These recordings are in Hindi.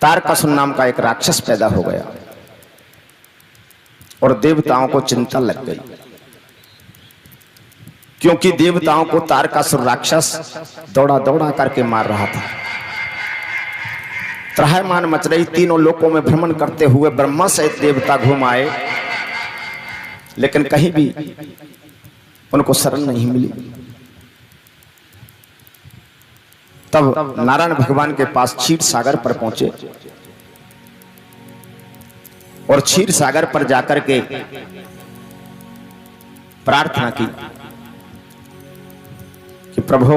तारकासुर नाम का एक राक्षस पैदा हो गया और देवताओं को चिंता लग गई, क्योंकि देवताओं को तारकासुर राक्षस दौड़ा दौड़ा करके मार रहा था। त्राहिमाम मच रही, तीनों लोकों में भ्रमण करते हुए ब्रह्मा सहित देवता घूम आए, लेकिन कहीं भी उनको शरण नहीं मिली। तब नारायण भगवान के पास क्षीर सागर पर पहुंचे और क्षीर सागर पर जाकर के प्रार्थना की कि प्रभु,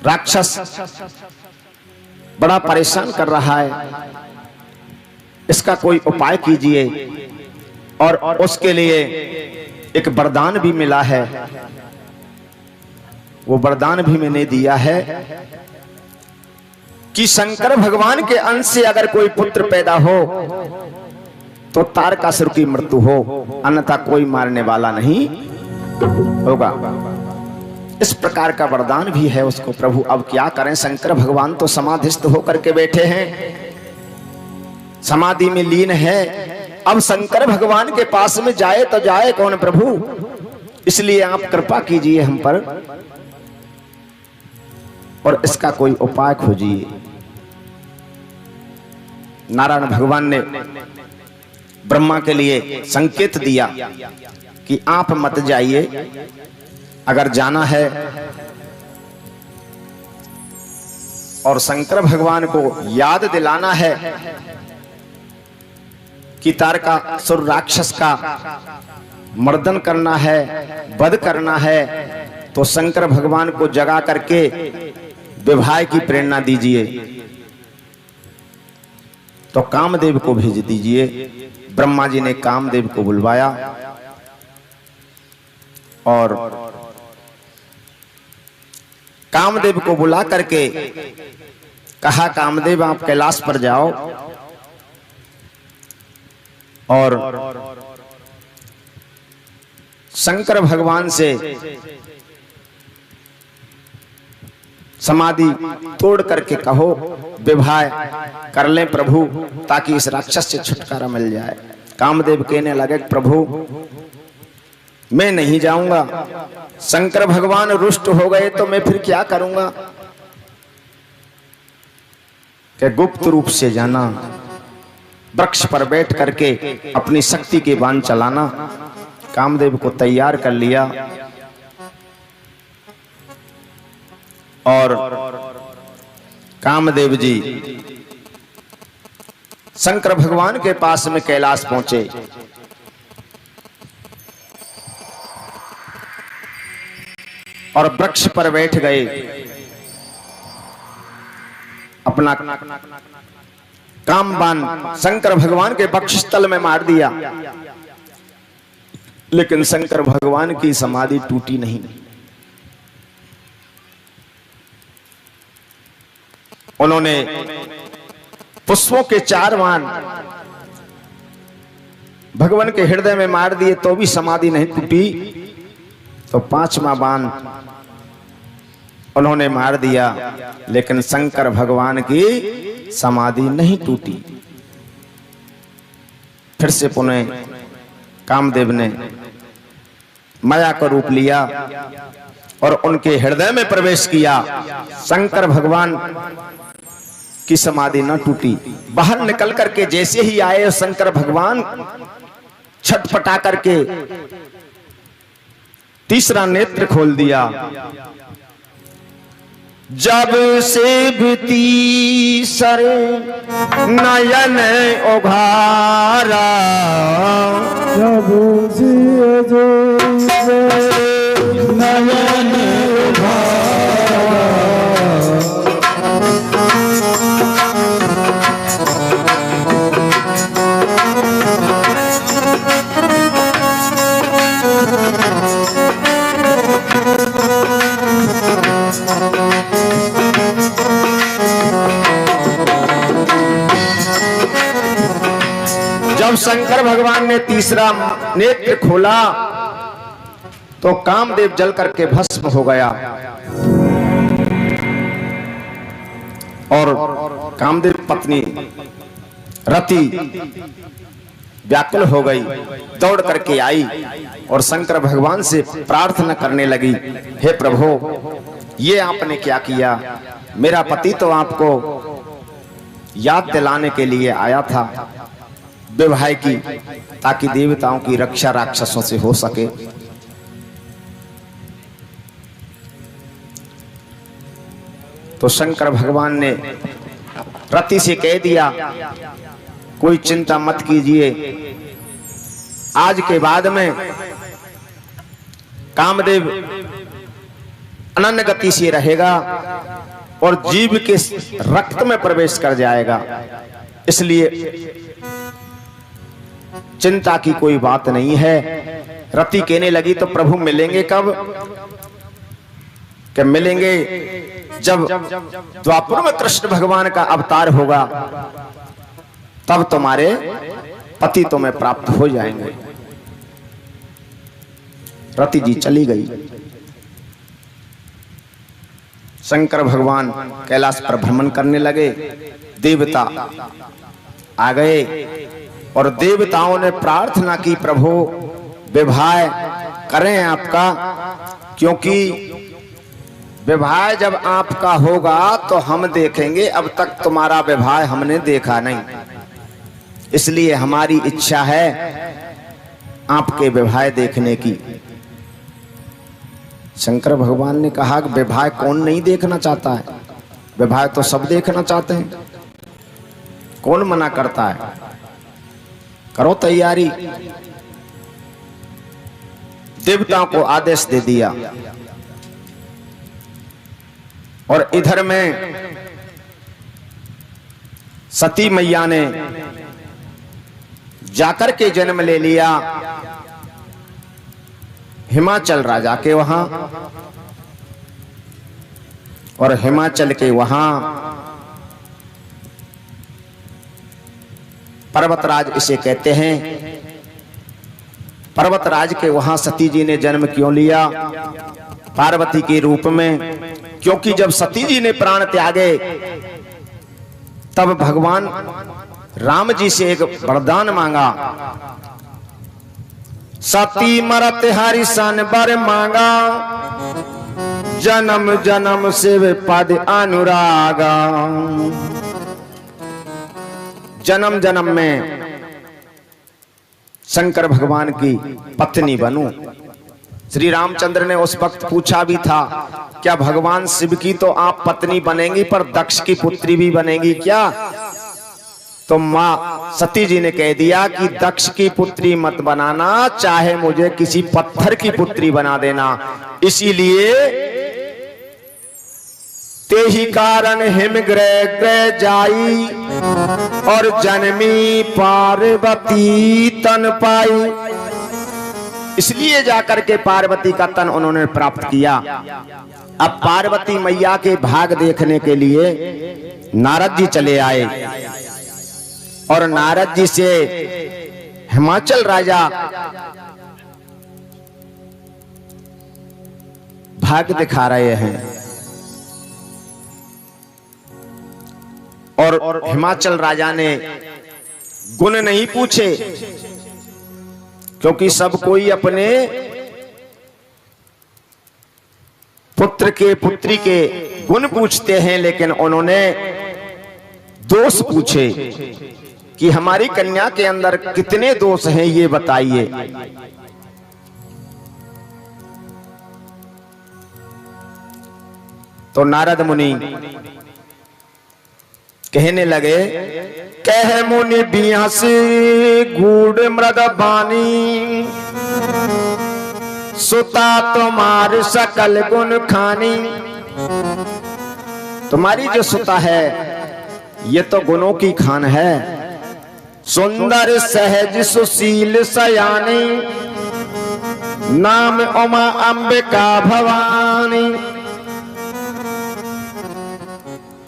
राक्षस बड़ा परेशान कर रहा है, इसका कोई उपाय कीजिए। और उसके लिए एक वरदान भी मिला है, वो वरदान भी मैंने दिया है कि शंकर भगवान के अंश से अगर कोई पुत्र पैदा हो तो तारकासुर की मृत्यु हो, अन्यथा कोई मारने वाला नहीं होगा। इस प्रकार का वरदान भी है उसको। प्रभु अब क्या करें, शंकर भगवान तो समाधिस्थ होकर के बैठे हैं, समाधि में लीन है। अब शंकर भगवान के पास में जाए तो जाए कौन प्रभु, इसलिए आप कृपा कीजिए हम पर और इसका कोई उपाय खोजिए। नारायण भगवान ने ब्रह्मा के लिए संकेत दिया कि आप मत जाइए, अगर जाना है और शंकर भगवान को याद दिलाना है कि तारकासुर राक्षस का मर्दन करना है, वध करना है, तो शंकर भगवान को जगा करके विवाह की प्रेरणा दीजिए, तो कामदेव को भेज दीजिए। ब्रह्मा जी ने कामदेव को बुलवाया और कामदेव को बुला करके कहा, कामदेव आप कैलाश पर जाओ और शंकर भगवान से समाधि तोड़ करके कहो विवाह कर लें प्रभु, ताकि इस राक्षस से छुटकारा मिल जाए। कामदेव कहने लगे, प्रभु मैं नहीं जाऊंगा, शंकर भगवान रुष्ट हो गए तो मैं फिर क्या करूंगा। कि गुप्त रूप से जाना, वृक्ष पर बैठ करके अपनी शक्ति के बाण चलाना। कामदेव को तैयार कर लिया और कामदेव जी शंकर भगवान के पास में कैलाश पहुंचे। और वृक्ष पर बैठ गए, अपना कामबाण शंकर भगवान के वक्षस्थल में मार दिया, लेकिन शंकर भगवान की समाधि टूटी नहीं। उन्होंने पुष्पों के 4 बाण भगवान के हृदय में मार दिए तो भी समाधि नहीं टूटी, तो 5वां बाण उन्होंने मार दिया, लेकिन शंकर भगवान की समाधि नहीं टूटी। फिर से पुनः कामदेव ने माया का रूप लिया और उनके हृदय में प्रवेश किया। शंकर भगवान की समाधि न टूटी। बाहर निकल करके जैसे ही आए, शंकर भगवान छटपटा करके तीसरा नेत्र खोल दिया। जब से तीसर नयन उघारा, जब से नयन उघारा, जब शंकर भगवान ने तीसरा नेत्र खोला तो कामदेव जल करके भस्म हो गया। और कामदेव पत्नी रति व्याकुल हो गई, दौड़ करके आई और शंकर भगवान से प्रार्थना करने लगी, हे प्रभु, ये आपने क्या किया? मेरा पति तो आपको याद दिलाने के लिए आया था विवाह की, ताकि देवताओं की रक्षा राक्षसों से हो सके। तो शंकर भगवान ने रति से कह दिया, कोई चिंता मत कीजिए, आज के बाद में कामदेव अनन्य गति से रहेगा और जीव के रक्त में प्रवेश कर जाएगा, इसलिए चिंता की कोई बात नहीं है। रति कहने लगी, तो प्रभु मिलेंगे कब? कि मिलेंगे जब द्वापर में कृष्ण भगवान का अवतार होगा, तब तुम्हारे पति तुम्हें प्राप्त हो जाएंगे। रति जी चली गई। शंकर भगवान कैलाश पर भ्रमण करने लगे, देवता आ गए और देवताओं ने प्रार्थना की, प्रभु विवाह करें आपका, क्योंकि विवाह जब आपका होगा तो हम देखेंगे, अब तक तुम्हारा विवाह हमने देखा नहीं, इसलिए हमारी इच्छा है आपके विवाह देखने की। शंकर भगवान ने कहा कि विवाह कौन नहीं देखना चाहता है? विवाह तो सब देखना चाहते हैं, कौन मना करता है? करो तैयारी। देवताओं को आदेश दे दिया और इधर में सती मैया ने जाकर के जन्म ले लिया हिमाचल राजा के वहां, और हिमाचल के वहां पर्वतराज इसे कहते हैं। पर्वतराज के वहां सती जी ने जन्म क्यों लिया? पार्वती के रूप में, क्योंकि जब सती जी ने प्राण त्यागे तब भगवान राम जी से एक वरदान मांगा, सती मरत हरि सन बर मांगा, जन्म जन्म से पद अनुरागा। जन्म जन्म में शंकर भगवान की पत्नी बनूं। श्री रामचंद्र ने उस वक्त पूछा भी था, क्या भगवान शिव की तो आप पत्नी बनेंगी, पर दक्ष की पुत्री भी बनेंगी क्या? तो मां सती जी ने कह दिया कि दक्ष की पुत्री मत बनाना, चाहे मुझे किसी पत्थर की पुत्री बना देना। इसीलिए ते ही कारण हिमग्रह ग्रह जाई, और जन्मी पार्वती तन पाई। इसलिए जाकर के पार्वती का तन उन्होंने प्राप्त किया। अब पार्वती मैया के भाग देखने के लिए नारद जी चले आए और नारद जी से हिमाचल राजा भाग दिखा रहे हैं, और हिमाचल राजा ने गुण नहीं पूछे, क्योंकि सब कोई अपने पुत्र के पुत्री के गुण पूछते हैं, लेकिन उन्होंने दोष पूछे कि हमारी कन्या के अंदर कितने दोष हैं, ये बताइए। तो नारद मुनि कहने लगे, कह मुनि बियास गूढ़ मृद बानी, सुता तुम्हार सकल गुण खानी। तुम्हारी जो सुता है ये तो गुणों की खान है, सुंदर सहज सुशील सयानी, नाम उमा अंबिका भवानी।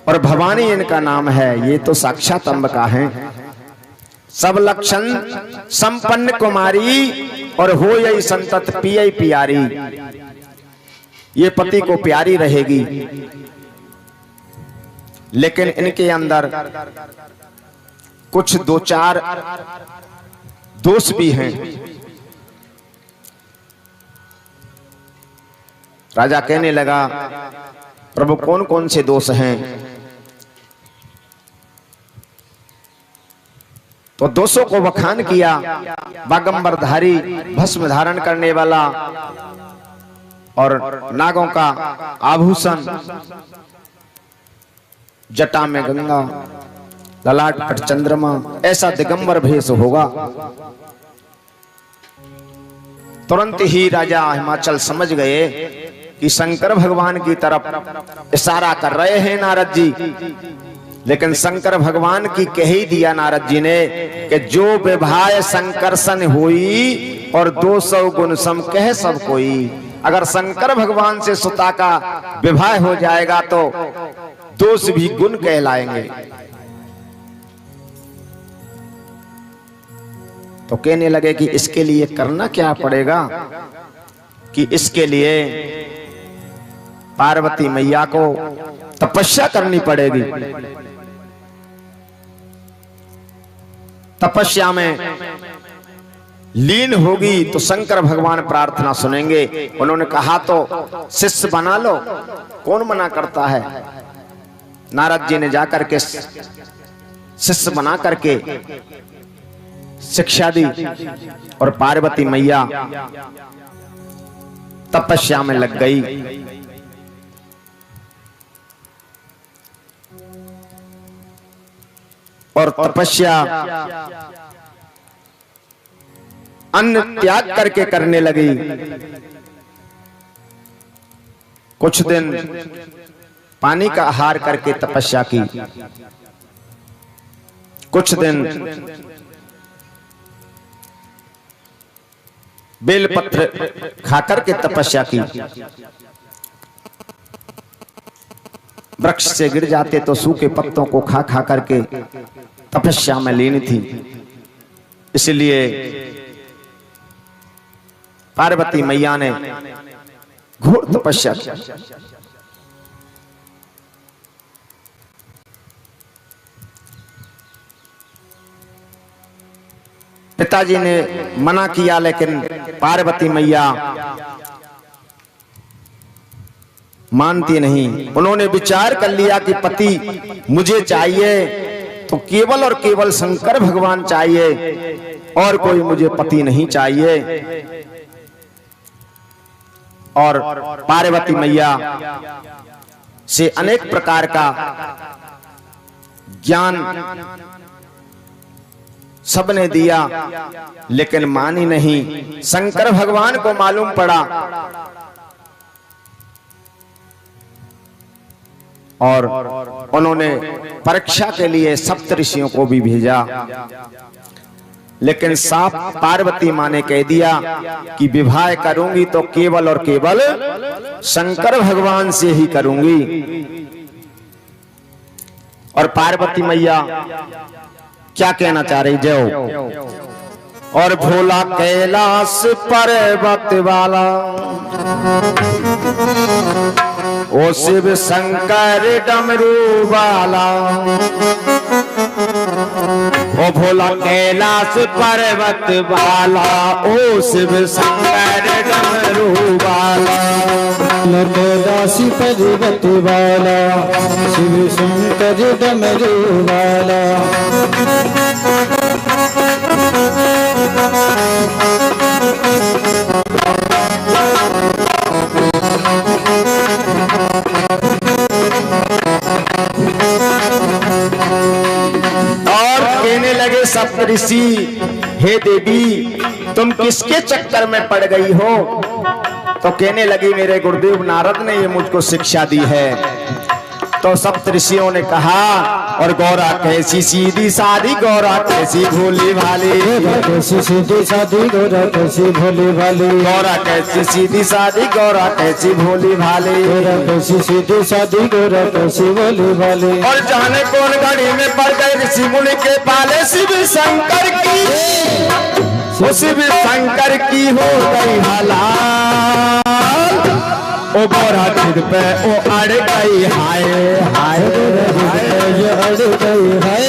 और भवानी इनका नाम है, ये तो साक्षात अंबिका है। सब लक्षण संपन्न कुमारी, और हो यही संतत पियई प्यारी। ये पति को प्यारी रहेगी। लेकिन इनके अंदर कुछ दो चार दोष भी हैं। राजा कहने लगा, प्रभु कौन कौन से दोष हैं? तो दोषों को बखान किया। बागंबरधारी, भस्म धारण करने वाला और नागों का आभूषण, जटा में गंगा, ललाट पर चंद्रमा, ऐसा दिगंबर भेष होगा। तुरंत ही राजा हिमाचल समझ गए कि शंकर भगवान की तरफ इशारा कर रहे हैं नारद जी। लेकिन शंकर भगवान की कह ही दिया नारद जी ने कि जो विभाय संकर्षण हुई और 200 गुण सम कह सब कोई। अगर शंकर भगवान से सुता का विवाह हो जाएगा तो दोष भी गुण कहलाएंगे। तो कहने लगे कि इसके लिए करना क्या पड़ेगा? कि इसके लिए पार्वती मैया को तपस्या करनी पड़ेगी। तपस्या में लीन होगी तो शंकर भगवान प्रार्थना सुनेंगे। उन्होंने कहा तो शिष्य बना लो, कौन मना करता है। नारद जी ने जाकर के शिष्य बना करके शिक्षा दी और पार्वती मैया तपस्या में लग गई। और तपस्या अन्न त्याग करके करने लगी। कुछ दिन पानी का आहार करके तपस्या की, कुछ दिन बेलपत्र खाकर के तपस्या की। वृक्ष से गिर जाते तो सूखे पत्तों को खा खा करके तपस्या में लीन थी। इसलिए पार्वती मैया ने घोर तपस्या की। पिताजी ने मना किया लेकिन पार्वती मैया मानती नहीं। उन्होंने विचार कर लिया कि पति मुझे चाहिए तो केवल और केवल शंकर भगवान चाहिए और कोई मुझे पति नहीं चाहिए। और पार्वती मैया से अनेक प्रकार का ज्ञान सबने दिया लेकिन मानी नहीं। शंकर भगवान को मालूम पड़ा और उन्होंने परीक्षा के लिए सप्तऋषियों को भी भेजा। लेकिन साफ पार्वती माँ ने कह दिया कि विवाह करूंगी तो केवल और केवल शंकर भगवान से ही करूंगी। और पार्वती मैया क्या कहना चाह रही? जय। और भोला कैलाश पर्वत वाला ओ शिव शंकर डमरू वाला, ओ भोला कैलाश पर्वत वाला, ओ शिव शंकर डमरू वाला, कैलाश पर्वत वाला, शिव शंकर डमरू वाला। सप्तऋषि, हे देवी तुम किसके चक्कर में पड़ गई हो? तो कहने लगी मेरे गुरुदेव नारद ने ये मुझको शिक्षा दी है। तो सप्तऋषियों ने कहा और गौरा कैसी सीधी सादी, गौरा कैसी भोली भाली, कैसी सीधी सादी, गौरा कैसी भोली भाली, गौरा कैसी सीधी सादी, गौरा कैसी भोली भाली, गौरा कैसी सीधी सादी, गौरा कैसी भोली भाली। और जाने कौन घड़ी में पड़ गए ऋषि मुनि के पाले, शिव शंकर की, शिव शंकर की हो गई हलाल। ओ गौरा खिद पे ओ अड़ गई, हाय हाय हाय। अड़ गई है।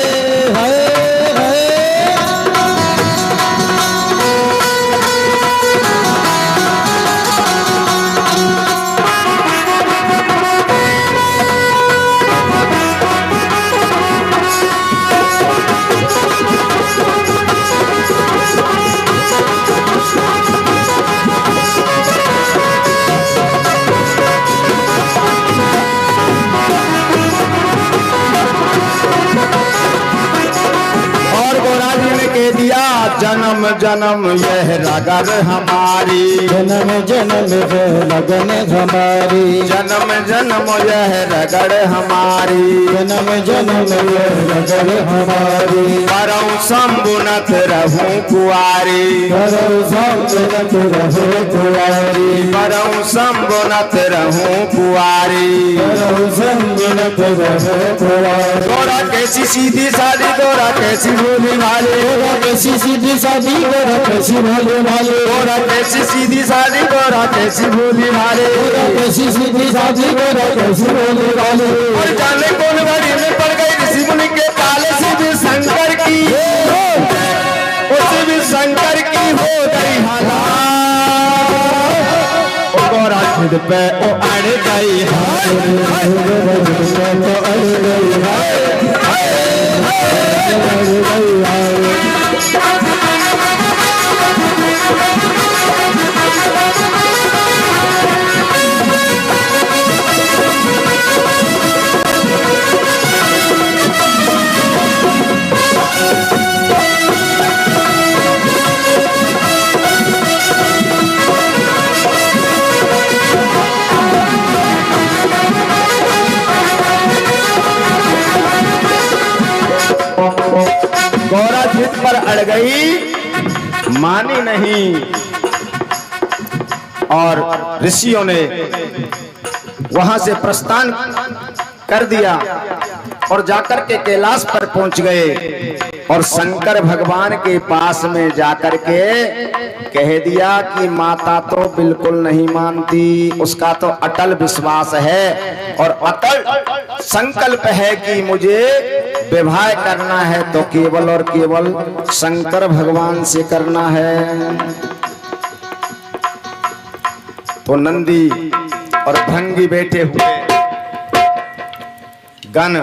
जन्म जन्म यह लगन हमारी, जन्म जन्म यह लगन हमारी, जन्म जन्म यह रगड़ हमारी, जन्म जन्म यह लगन हमारी। परौ संबुनत रहूं कुआरी, परौ संबुनत रहूं कुआरी, परौ संबुनत रहूं कुआरी, परौ संबुनत रहूं कुआरी। गोरा कैसी सीधी सादी, गोरा कैसी भोली भाली, गोरा कैसी सीधी सादी, गोरा कैसी भोली भाली, गोरा कैसी सीधी सादी, गोरा कैसी भोली भाली, गोरा कैसी सीधी सादी, गोरा कैसी भोली भाली। और जाने कौन घड़ी में पड़ गई ऋषि मुनि के काले से भी शंकर की, उसे भी शंकर की हो गई हालात। ओ गोरा खुद पे ओ अड़ गई गौरा जिद पर अड़ गई, मानी नहीं। और ऋषियों ने वहां से प्रस्थान कर दिया और जाकर के कैलाश पर पहुंच गए और शंकर भगवान के पास में जाकर के कह दिया कि माता तो बिल्कुल नहीं मानती, उसका तो अटल विश्वास है और अटल संकल्प है कि मुझे विवाह करना है तो केवल और केवल शंकर भगवान से करना है। तो नंदी और भृंगी बैठे हुए गण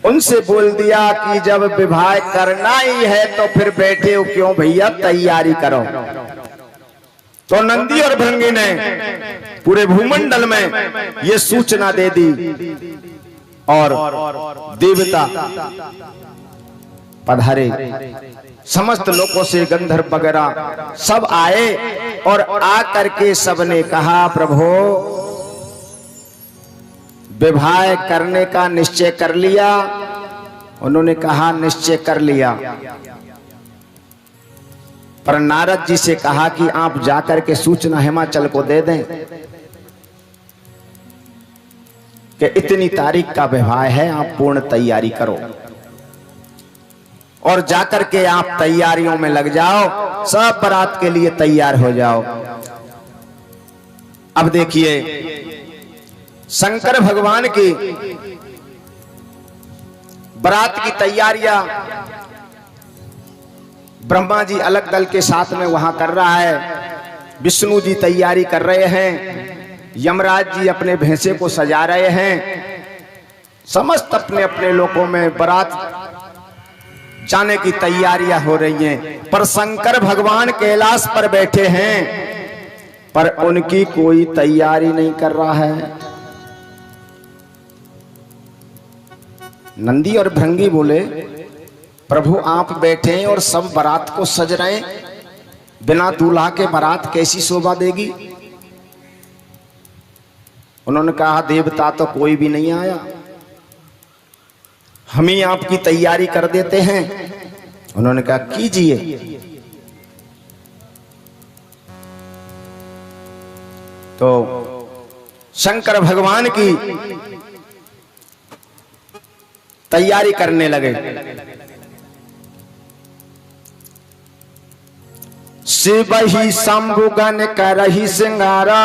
उनसे बोल दिया कि जब विवाह करना ही है तो फिर बैठे हो क्यों भैया, तैयारी करो। तो नंदी और भृंगी ने पूरे भूमंडल में ये सूचना दे दी और देवता पधारे, समस्त लोगों से गंधर्व वगैरह सब आए और आकर के सबने कहा प्रभु विवाह करने का निश्चय कर लिया। उन्होंने कहा निश्चय कर लिया, पर नारद जी से कहा कि आप जाकर के सूचना हिमाचल को दे दें कि इतनी तारीख का विवाह है, आप पूर्ण तैयारी करो और जाकर के आप तैयारियों में लग जाओ, सब बारात के लिए तैयार हो जाओ। अब देखिए शंकर भगवान की बारात की तैयारियां ब्रह्मा जी अलग दल के साथ में वहां कर रहा है, विष्णु जी तैयारी कर रहे हैं, यमराज जी अपने भैंसे को सजा रहे हैं, समस्त अपने अपने लोकों में बारात जाने की तैयारियां हो रही हैं। पर शंकर भगवान कैलाश पर बैठे हैं, पर उनकी कोई तैयारी नहीं कर रहा है। नंदी और भृंगी बोले प्रभु आप बैठे हैं और सब बारात को सज रहे हैं, बिना दूल्हा के बारात कैसी शोभा देगी। उन्होंने कहा देवता तो कोई भी नहीं आया, हम ही आपकी तैयारी कर देते हैं। उन्होंने कहा कीजिए। तो शंकर भगवान की तैयारी करने लगे। शिव ही शंभुगन करही सिंगारा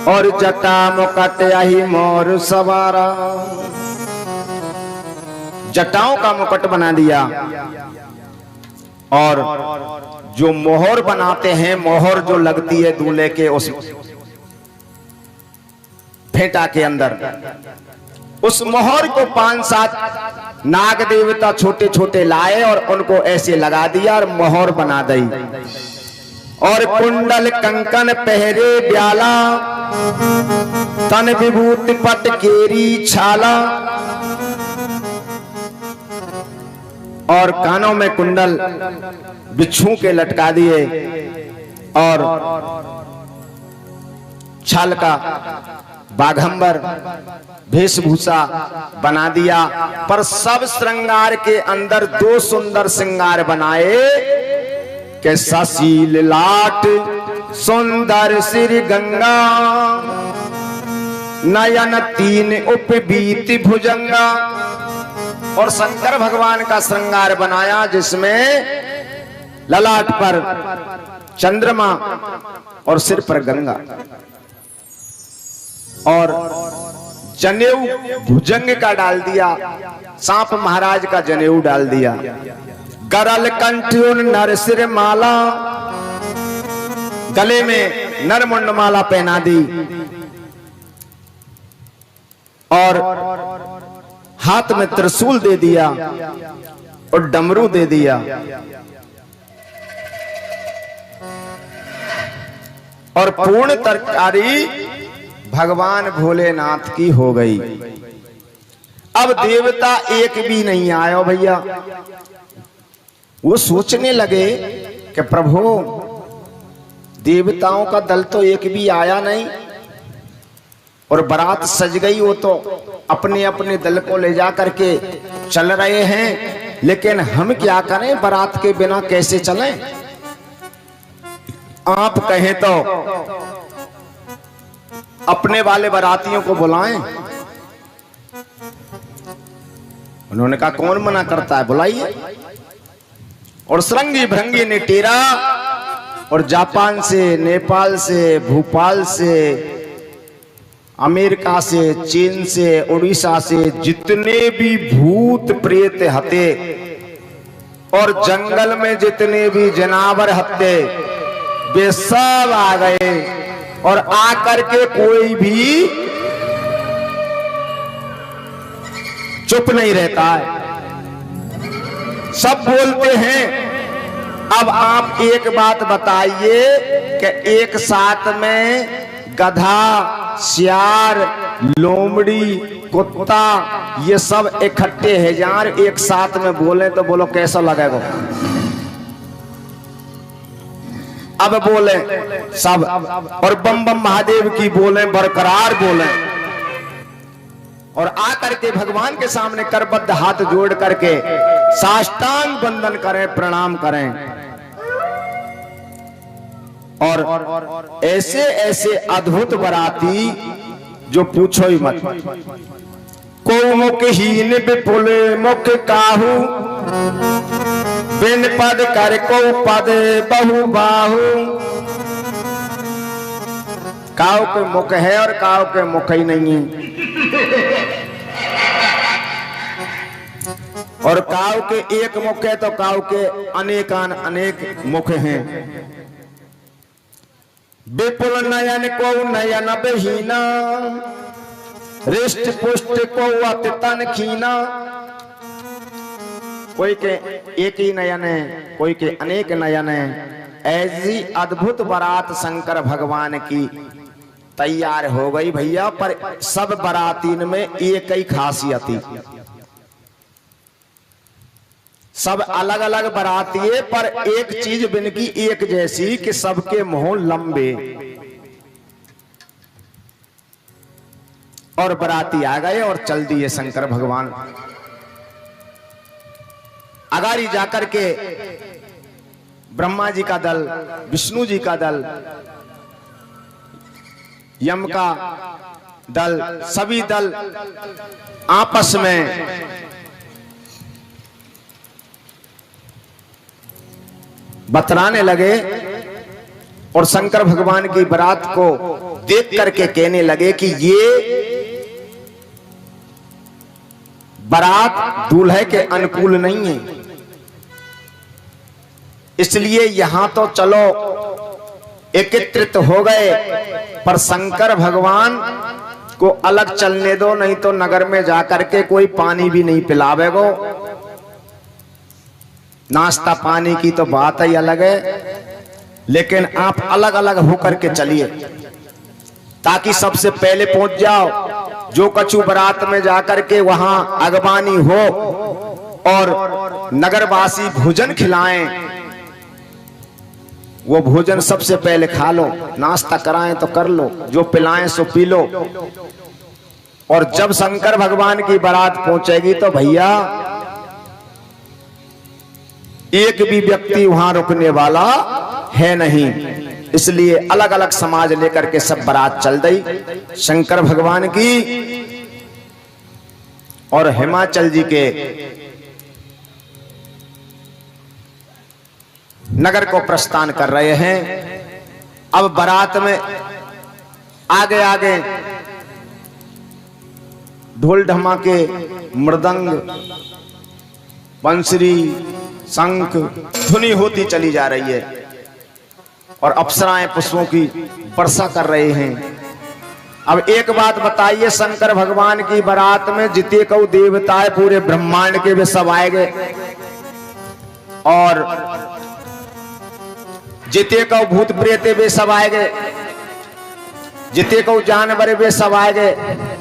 और जटा मुकट यही मोर सवारा। जटाओं का मुकुट बना दिया और जो मोहर बनाते हैं, मोहर जो लगती है दूल्हे के उस फेंटा के अंदर, उस मोहर को 5-7 नाग देवता छोटे छोटे लाए और उनको ऐसे लगा दिया और मोहर बना दी। और कुंडल कंकन पहरे ब्याला, तन विभूति पट केरी छाला, और कानों में कुंडल बिच्छू के लटका दिए और छाल का बाघंबर वेशभूषा बना दिया। पर सब श्रृंगार के अंदर 2 सुंदर श्रृंगार बनाए के ससील लाट सुंदर सिर गंगा, नयन 3 उपबीत भुजंगा। और शंकर भगवान का श्रृंगार बनाया जिसमें ललाट पर चंद्रमा और सिर पर गंगा, और जनेऊ भुजंग का डाल दिया, सांप महाराज का जनेऊ डाल दिया। गरल कंठ्युन नर सिर माला, गले में नरमुंड माला पहना दी और हाथ में त्रिशूल दे दिया और डमरू दे दिया। और पूर्ण तरकारी भगवान भोलेनाथ की हो गई। अब देवता एक भी नहीं आया भैया। वो सोचने लगे कि प्रभु देवताओं का दल तो एक भी आया नहीं और बारात सज गई, वो तो अपने अपने दल को ले जा करके चल रहे हैं, लेकिन हम क्या करें, बारात के बिना कैसे चलें? आप कहें तो अपने वाले बारातियों को बुलाएं। उन्होंने कहा कौन मना करता है, बुलाइए। और सरंगी भरंगी ने टेरा और जापान से, नेपाल से, भोपाल से, अमेरिका से, चीन से, उड़ीसा से जितने भी भूत प्रेत हते और जंगल में जितने भी जानवर हते वे सब आ गए। और आकर के कोई भी चुप नहीं रहता है, सब बोलते हैं। अब आप एक बात बताइए कि एक साथ में गधा, सियार, लोमड़ी, कुत्ता ये सब इकट्ठे हैं यार, एक साथ में बोले तो बोलो कैसा लगेगा? अब बोले सब, और बम बम महादेव की बोले, बरकरार बोले, और आकर के भगवान के सामने करबद्ध हाथ जोड़ करके साष्टांग वंदन करें, प्रणाम करें। और ऐसे ऐसे अद्भुत बराती जो पूछो ही मत। को मुखहीन विपुल मुख काहू, बिन पद कर को पद बहु बाहू। काऊ के मुख है और काऊ के मुख ही नहीं है, और काऊ के एक मुख है तो काऊ के अनेकान अनेक मुख हैं। विपुल नयन को नयन बहीना, रिष्ट पुष्ट को अति तन खीना। कोई के एक ही नयन है, कोई के अनेक नयन है। ऐसी अद्भुत बारात शंकर भगवान की तैयार हो गई भैया। पर सब बारातीन में एक ही खासियत थी, सब अलग अलग बाराती है, पर एक चीज बिनकी एक जैसी कि सबके मुंह लंबे। और बाराती आ गए और चल दिए शंकर भगवान। अगाड़ी जाकर के ब्रह्मा जी का दल, विष्णु जी का दल, यम का दल, सभी दल आपस में बतलाने लगे और शंकर भगवान की बारात को देख करके कहने लगे कि ये बारात दूल्हे के अनुकूल नहीं है, इसलिए यहां तो चलो एकत्रित हो गए, पर शंकर भगवान को अलग चलने दो, नहीं तो नगर में जाकर के कोई पानी भी नहीं पिलावेगो। नाश्ता पानी की तो बात ही अलग है, लेकिन आप अलग अलग होकर के चलिए ताकि सबसे पहले पहुंच जाओ। जो कछु बारात में जाकर के वहां अगवानी हो और नगरवासी भोजन खिलाएं, वो भोजन सबसे पहले खा लो। नाश्ता कराएं तो कर लो, जो पिलाएं सो पी लो। और जब शंकर भगवान की बारात पहुंचेगी तो भैया एक भी व्यक्ति वहां रुकने वाला है नहीं, इसलिए अलग अलग समाज लेकर के सब बारात चल दी शंकर भगवान की। और हिमाचल जी के नगर को प्रस्थान कर रहे हैं। अब बारात में आगे आगे ढोल ढमाके, मृदंग, बंसरी, शंख ध्वनि होती चली जा रही है और अप्सराएं पुष्पों की वर्षा कर रहे हैं। अब एक बात बताइए, शंकर भगवान की बारात में जितने को देवताएं पूरे ब्रह्मांड के वे सब आएंगे और जिते को भूत प्रेत वे सब आएंगे, जिते को जानवर वे सब आएंगे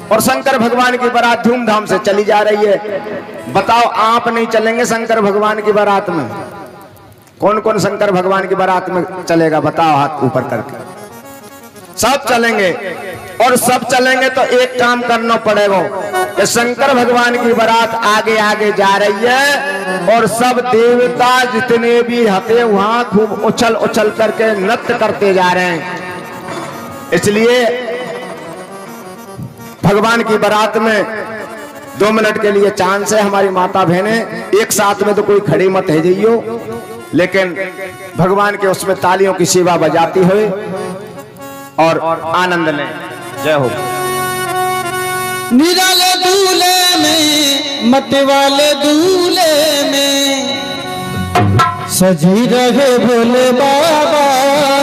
और शंकर भगवान की बारात धूमधाम से चली जा रही है। बताओ आप नहीं चलेंगे शंकर भगवान की बारात में? कौन कौन शंकर भगवान की बारात में चलेगा? बताओ हाथ ऊपर करके। सब चलेंगे और सब चलेंगे तो एक काम करना पड़ेगा कि शंकर भगवान की बारात आगे आगे जा रही है और सब देवता जितने भी हते वहां खूब उछल उछल करके नृत्य करते जा रहे हैं। इसलिए भगवान की बारात में 2 मिनट के लिए चांस है। हमारी माता बहनें एक साथ में तो कोई खड़ी मत है जाइयो, लेकिन भगवान के उसमें तालियों की सेवा बजाती हुई और आनंद लें। जय हो। निराले दूल्हे में, मत वाले दूल्हे में सजी रहे भोले बाबा।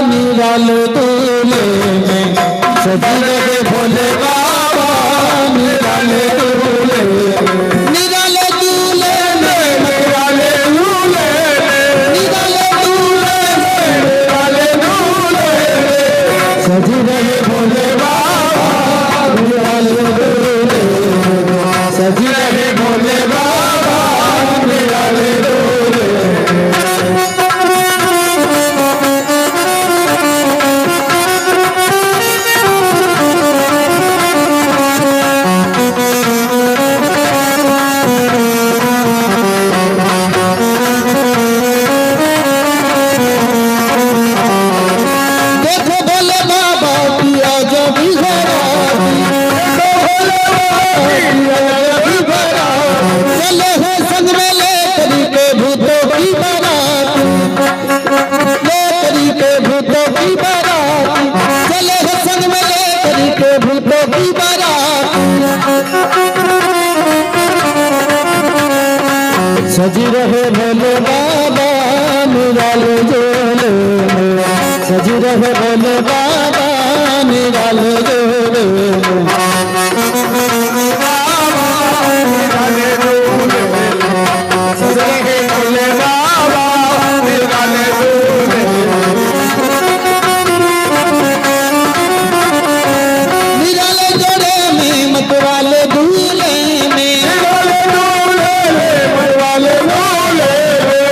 निराले दूल्हे में सजी रहे भोले बाबा। निराले दूल्हे में, निराले दूल्हे में, मत वाले दूल्हे में, निराले दूल्हे में, मत वाले दूल्हे में सजी रहे भोले बाबा। निराले दूल्हे में सजी रहे भोले बाबा। निराले दूल्हे सजी रहे भोले बाबा। निराले दूल्हे में सजी रहे भोले बाबा। निराले दूल्हे में, निराले दूल्हे में सजी रहे भोले बाबा। निराले दूल्हे में, निराले जोड़े में, मत वाले दूल्हे में, निराले दूल्हे में, मत वाले दूल्हे में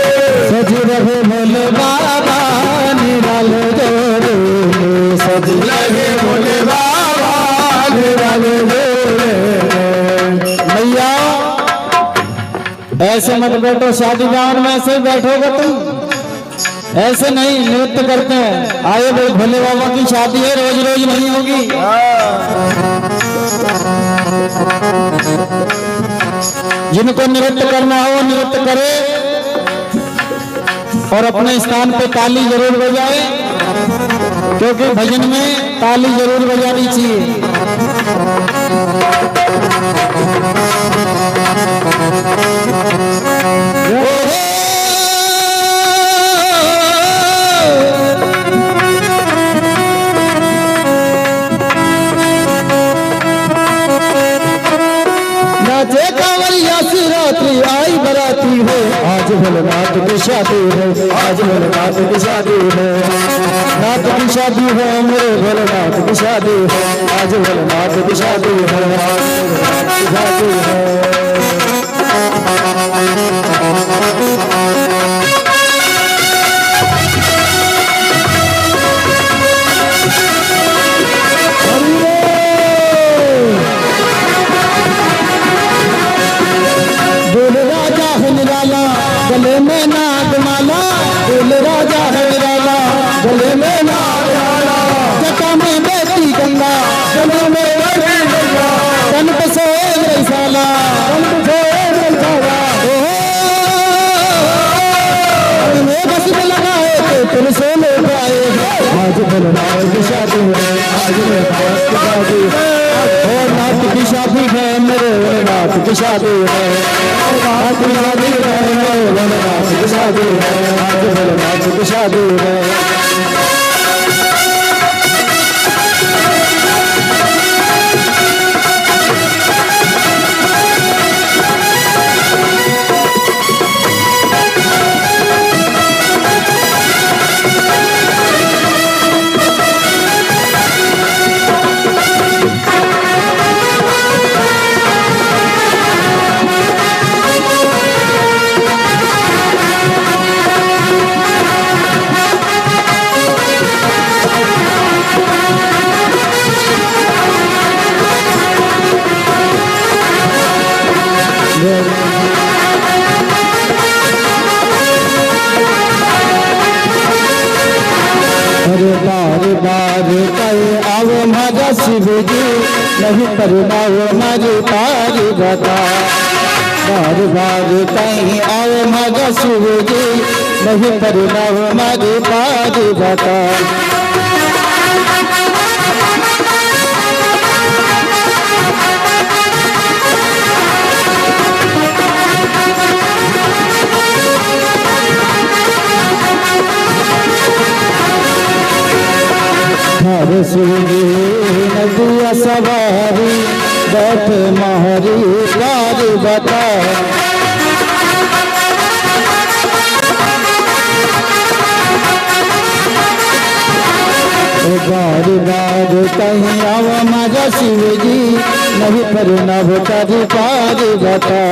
सजी रहे भोले बाबा। निराले जोड़े में सजी रहे भोले बाबा। निराले जोड़े में। भैया ऐसे मत बैठो, शादी गाँव में ऐसे बैठोगे तुम, ऐसे नहीं नृत्य करते हैं। आए भाई भोले बाबा की शादी है, रोज रोज नहीं होगी। जिनको नृत्य करना हो नृत्य करे और अपने स्थान पे ताली जरूर बजाए, क्योंकि भजन में ताली जरूर बजानी चाहिए। नाचे कांवरिया शिवरात्रि आई बराती है, आज भोलेनाथ की शादी है, आज भोलेनाथ की शादी है, नाथ की शादी है, मेरे भोलेनाथ की शादी है, आज भोलेनाथ की शादी है, आज भोलेनाथ की शादी है। गले में नागमाला, बोल राजा है निराला, गले में नागमाला, जटा में बहती गंगा, गले में बहती गंगा, तन पे सोए रैसाला, तन पे सोए रैसाला, में बस में लगाए तो तुम से ले पाए। आज भोलेनाथ की शादी है, आज भोलेनाथ की शादी है, नाथ की शादी है, मेरे भोलेनाथ की शादी है, नाथ की शादी है, मेरे भोलेनाथ की शादी है, आज भोलेनाथ की शादी है। बार बार कहे आओ मारा शिव जी, नहीं परिणाम मारी पारी बता, बार बार कहीं आओ मारा शिव जी, नहीं परिणाम मारी पारी बता। हर सूरी नदिया सवारी, बैठे मारी पार बता, बार बार कहीं आवा मारा शिव जी, नहीं परिणव कर पार बता।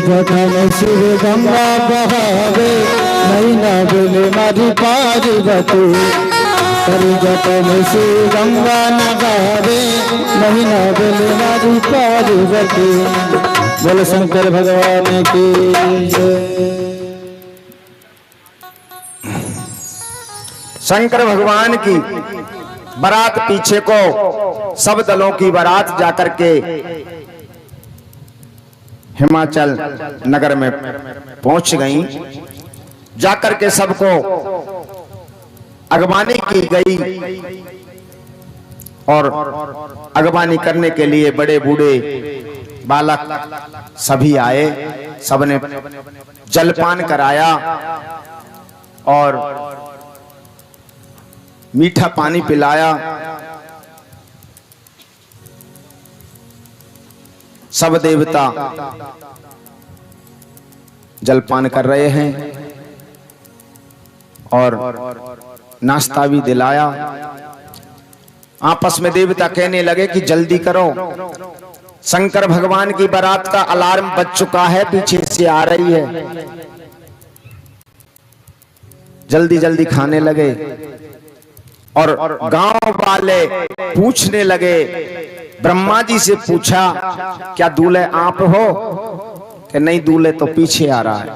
जटन शिव गंगा बहावे, नहीं नागल मारी पार्वती, हरि जटन शिव गंगा नगावे, नहीं नागल मारी पार्वती। बोल शंकर भगवान की जय। शंकर भगवान की बारात पीछे को सब दलों की बारात जाकर के हिमाचल नगर में पहुंच गई। जाकर के सबको अगवानी की गई और अगवानी करने के लिए बड़े बूढ़े बालक सभी आए। सबने जलपान कराया और मीठा पानी पिलाया। सब देवता जलपान कर रहे हैं और नाश्ता भी दिलाया। आपस में देवता कहने लगे कि जल्दी करो, शंकर भगवान की बारात का अलार्म बज चुका है, पीछे से आ रही है। जल्दी जल्दी खाने लगे और गांव वाले पूछने लगे। ब्रह्मा जी से पूछा, क्या दूल्हे आप हो? कि नहीं, दूल्हे तो पीछे आ रहा है,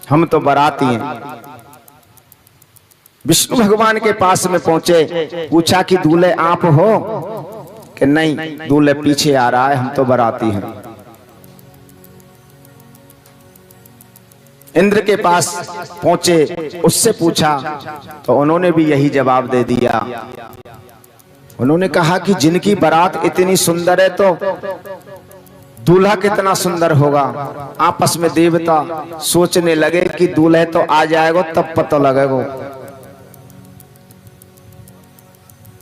हम तो बाराती हैं। विष्णु भगवान के पास में पहुंचे, पूछा कि दूल्हे आप हो? कि नहीं, दूल्हे पीछे आ रहा है, हम तो बाराती हैं। इंद्र के पास पहुंचे, उससे पूछा तो उन्होंने भी यही जवाब दे दिया। उन्होंने कहा कि जिनकी बारात इतनी सुंदर है तो दूल्हा कितना सुंदर होगा। आपस में देवता सोचने लगे कि दूल्हे तो आ जाएगा तब पता लगेगा।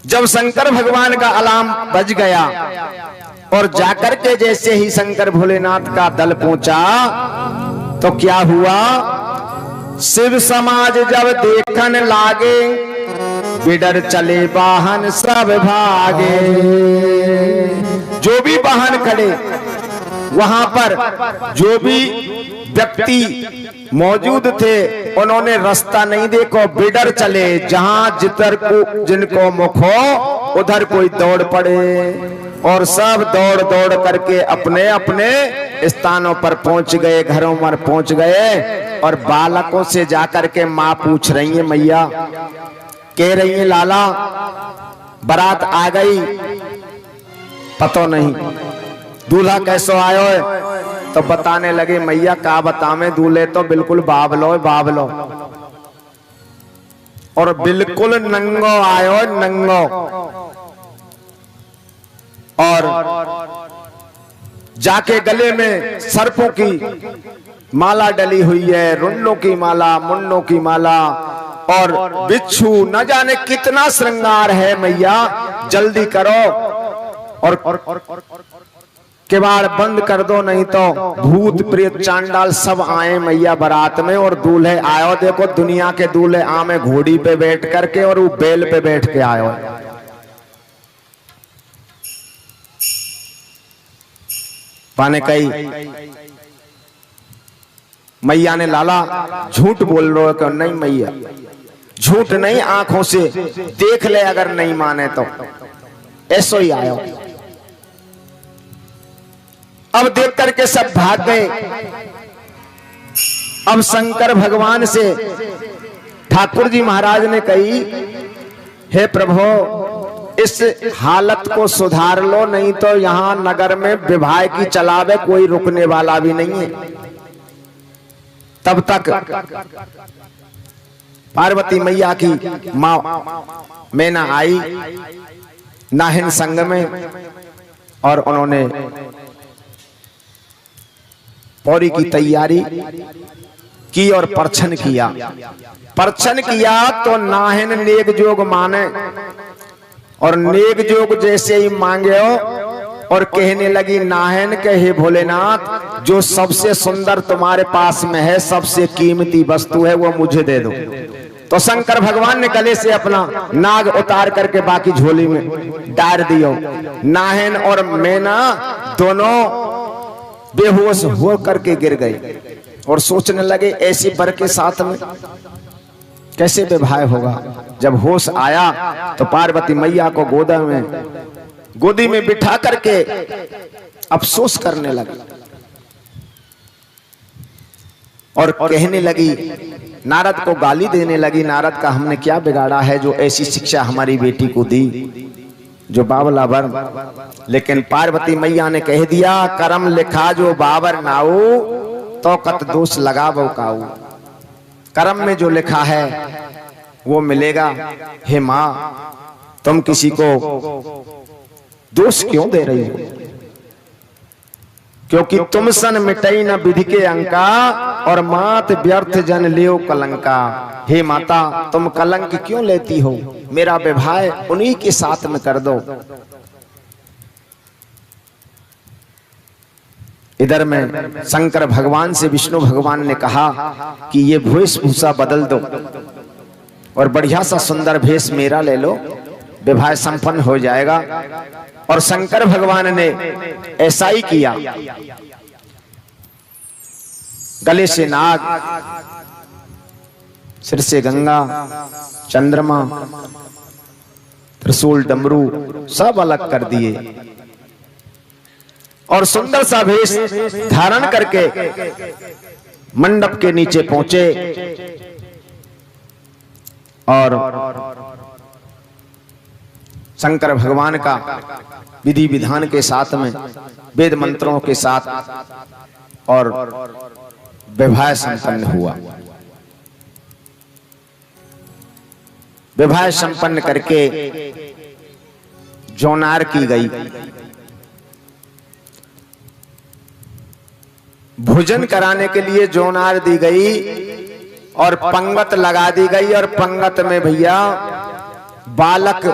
जब शंकर भगवान का अलार्म बज गया और जाकर के जैसे ही शंकर भोलेनाथ का दल पहुंचा तो क्या हुआ, शिव समाज जब देखने लागे, बिडर चले वाहन सब भागे। जो भी वाहन खड़े वहां पर जो भी व्यक्ति मौजूद थे उन्होंने रास्ता नहीं देखो, बिडर चले। जहां जिनको मुख हो उधर कोई दौड़ पड़े और सब दौड़ दौड़ करके अपने अपने स्थानों पर पहुंच गए, घरों पर पहुंच गए। और बालकों से जाकर के माँ पूछ रही है, मैया कह रही है लाला बारात आ गई, पता नहीं दूल्हा कैसो आयो है। तो बताने लगे, मैया का बतावे, दूल्हे तो बिल्कुल बाबलो और बिल्कुल नंगो आयो, नंगो। और जाके गले में सर्पों की माला डली हुई है, रुंडों की माला, मुंडों की माला और बिच्छू, न जाने कितना श्रृंगार है। मैया जल्दी करो और किवाड़ बंद कर दो, नहीं तो भूत प्रेत चांडाल सब आए मैया बारात में। और दूल्हे आयो, देखो दुनिया के दूल्हे आमे घोड़ी पे बैठ करके और वो बैल पे बैठ के आयो। पाने कही मैया ने, लाला झूठ बोल रहे हो? कि नहीं मैया झूठ नहीं, आंखों से देख ले, अगर नहीं माने तो ऐसो ही आयो। अब देख करके सब भाग गए। अब शंकर भगवान से ठाकुर जी महाराज ने कही, हे प्रभु इस हालत को सुधार लो, नहीं तो यहां नगर में विवाह की चलावे कोई रुकने वाला भी नहीं है। तब तक पार्वती मैया की मां मैना आई नाहिन संग में और उन्होंने पौरी की तैयारी की और परछन किया। परछन किया तो नाहिन नेक जोग माने और नेक जोग जैसे ही मांगे हो और कहने लगी, नाहिन के हे भोलेनाथ, जो सबसे सुंदर तुम्हारे पास में है, सबसे कीमती वस्तु है, वो मुझे दे दो। तो शंकर भगवान ने गले से अपना नाग उतार करके बाकी झोली में डाल दियो। नाहिन और मैना दोनों बेहोश हो करके गिर गए और सोचने लगे, ऐसी बर के साथ में कैसे विवाह होगा। जब होश आया तो पार्वती मैया को गोदी में बिठा करके अफसोस करने लगी और कहने लगी, नारद को गाली देने लगी, नारद का हमने क्या बिगाड़ा है जो ऐसी शिक्षा हमारी बेटी को दी, जो बावला बर। लेकिन पार्वती मैया ने कह दिया, कर्म लिखा जो बाबर नाऊ, तो कत दोष लगा वो काऊ। कर्म में जो लिखा है वो मिलेगा। हे माँ, तुम किसी को दोष क्यों दे रही हो? क्योंकि तुम सन मिटई न विधि के अंका और मात व्यर्थ जन लियो कलंका। हे माता, तुम कलंक क्यों लेती हो? मेरा विवाह उन्हीं के साथ में कर दो। इधर में शंकर भगवान से विष्णु भगवान ने कहा कि ये वेशभूषा बदल दो और बढ़िया सा सुंदर भेष मेरा ले लो, विवाह संपन्न हो जाएगा। और शंकर भगवान ने ऐसा ही किया। गले से नाग, सिर से गंगा, चंद्रमा, त्रिशूल, डमरू सब अलग कर दिए और सुंदर सा भेष धारण करके मंडप के नीचे पहुंचे और शंकर भगवान का विधि विधान के साथ में वेद मंत्रों के साथ और विवाह संपन्न हुआ। विवाह संपन्न करके जौनार की गई, भोजन कराने के लिए जौनार दी गई और पंगत लगा दी गई। और पंगत में भैया बालक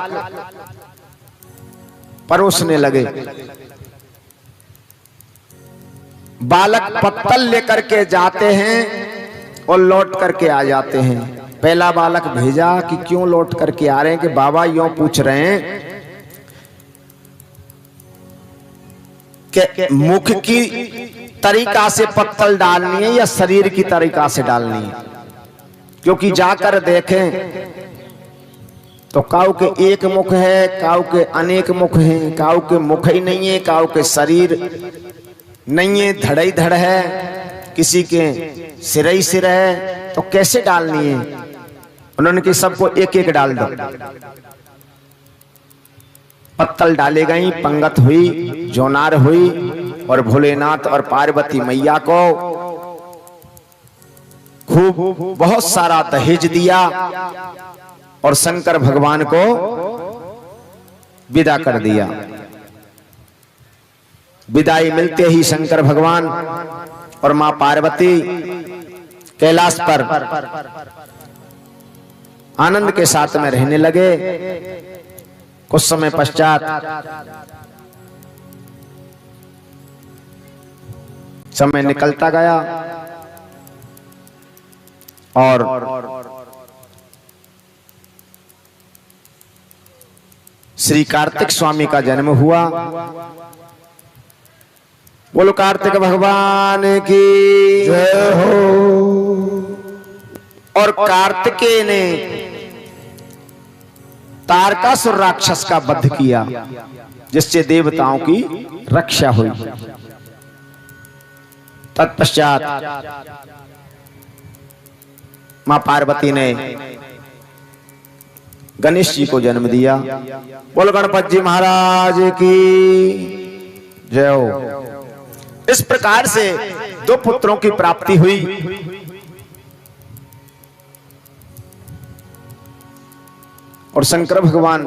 परोसने लगे। बालक पत्तल लेकर के जाते हैं और लौट करके आ जाते हैं। पहला बालक भेजा कि क्यों लौट करके आ रहे हैं, कि बाबा यूं पूछ रहे हैं कि मुख की तरीका से पत्तल डालनी है या शरीर की तरीका से डालनी है, क्योंकि जाकर देखें तो काऊ के एक मुख है, काऊ के अनेक मुख हैं, काऊ के मुख ही नहीं है, काऊ के शरीर नहीं है, धड़ ही धड़ है, किसी के सिर ही सिर है, तो कैसे डालनी है। उन्होंने कि सबको एक एक डाल दो। पत्तल डाले गई, पंगत हुई, जौनार हुई और भोलेनाथ और पार्वती मैया को खूब बहुत सारा दहेज दिया और शंकर भगवान को विदा कर दिया। विदाई मिलते ही शंकर भगवान और मां पार्वती कैलाश पर आनंद के साथ में रहने लगे। कुछ समय पश्चात समय निकलता गया और श्री कार्तिक स्वामी का जन्म हुआ। बोलो कार्तिक भगवान की जय हो। और कार्तिकेय ने तारकासुर राक्षस का वध किया, जिससे देवताओं की रक्षा हुई। तत्पश्चात मां पार्वती ने गणेश जी को जन्म दिया। बोलो गणपति जी महाराज की जय हो। इस प्रकार से दो पुत्रों की प्राप्ति हुई। और शंकर भगवान